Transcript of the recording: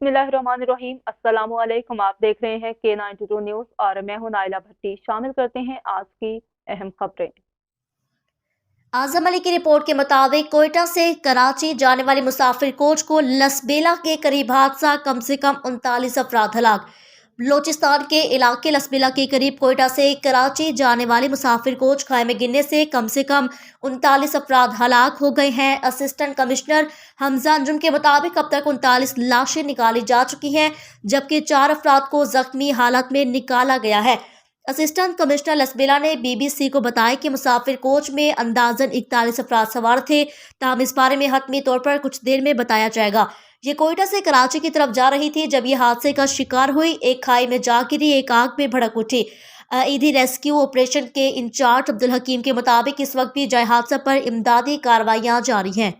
बिस्मिल्लाहिर्रहमानिर्रहीम। अस्सलामु अलैकुम। आप देख रहे हैं K92 न्यूज़ और मैं हूं नाइला भट्टी। शामिल करते हैं आज की अहम खबरें। आजम अली की रिपोर्ट के मुताबिक कोयटा से कराची जाने वाली मुसाफिर कोच को लसबेला के करीब हादसा, कम से कम 39 अफराद हलाक। बलोचिस्तान के इलाके लसबेला के करीब कोयटा से कराची जाने वाली मुसाफिर कोच खाई में गिरने से कम 39 अफराद हलाक हो गए हैं। असिस्टेंट कमिश्नर हमजा अंजुम के मुताबिक अब तक 39 लाशें निकाली जा चुकी हैं, जबकि 4 अफराद को जख्मी हालत में निकाला गया है। असिस्टेंट कमिश्नर लसबेला ने BBC को बताया कि मुसाफिर कोच में अंदाजन 41 अफराद सवार थे। ताहम इस बारे में हतमी तौर पर कुछ देर में बताया जाएगा। ये कोयटा से कराची की तरफ जा रही थी जब ये हादसे का शिकार हुई। एक खाई में जा गिरी, एक आग में भड़क उठी। ईदी रेस्क्यू ऑपरेशन के इंचार्ज अब्दुल हकीम के मुताबिक इस वक्त भी जाए हादसा पर इमदादी कार्रवाइयां जारी हैं।